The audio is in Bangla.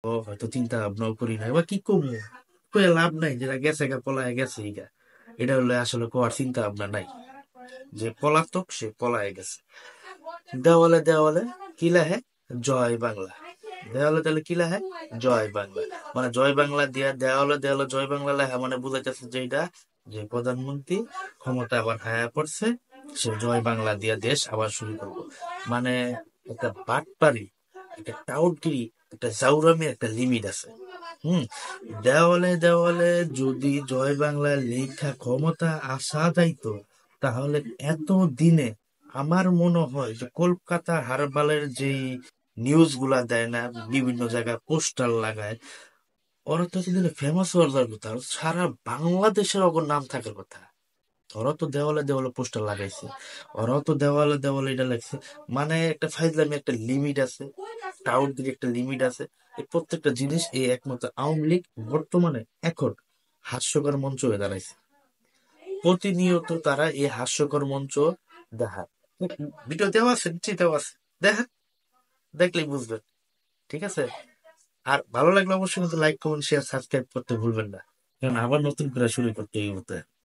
ও হয়তো চিন্তা ভাবনাও করি না, এবার কি করবো, কয়ে লাভ নাই, যেটা গেছে গা পলায় গেছে গা। এটা হলে আসলে কোয়ার চিন্তা ভাবনা নাই, যে পলাতক সে পলায় গেছে। দেওয়ালে দেওয়ালে কি লেখে? জয় বাংলা। দেওয়ালে দেওয়ালে কি লেখে? জয় বাংলা। মানে জয় বাংলা দিয়া দেওয়ালে দেওয়ালে জয় বাংলা লেখা মানে বুঝাইতেছে যে এটা, যে প্রধানমন্ত্রী ক্ষমতা আবার হায়া পড়ছে, সে জয় বাংলা দিয়া দেশ আবার শুরু করবো। মানে একটা বাটপারি, একটা টাউটগিরি, একটা জাউরামি, একটা লিমিট আছে। হুম। দেওয়ালে দেওয়ালে যদি জয় বাংলা লেখা ক্ষমতা আসা যাইতো, তাহলে এত দিনে আমার মনে হয় যে কলকাতা হারবালের যেই নিউজ গুলা দেয় না, বিভিন্ন জায়গায় পোস্টার লাগায়, ওরা তো এতদিনে ফেমাস হওয়ার যার কথা, আর সারা বাংলাদেশের ওর নাম থাকার কথা। ওরা তো দেওয়ালে দেওয়ালে পোস্টার লাগাইছে, ওরাও তো দেওয়ালে দেওয়ালে এটা লাগছে। মানে একটা ফাইজলামি, একটা লিমিট আছে, টাউট দিকে একটা লিমিট আছে। এই প্রত্যেকটা জিনিস এই একমাত্র আওয়ামী লীগ বর্তমানে এখন হাস্যকর মঞ্চ হয়ে দাঁড়াইছে। প্রতিনিয়ত তারা এই হাস্যকর মঞ্চ দেখায়। ভিডিও দেওয়া আছে, নিশ্চয়ই দেওয়া আছে, দেখেন, দেখলেই বুঝবেন। ঠিক আছে। আর ভালো লাগলে অবশ্যই কিন্তু লাইক কমেন্ট শেয়ার সাবস্ক্রাইব করতে ভুলবেন না, কারণ আবার নতুন করে শুরু করতে এই মুহূর্তে।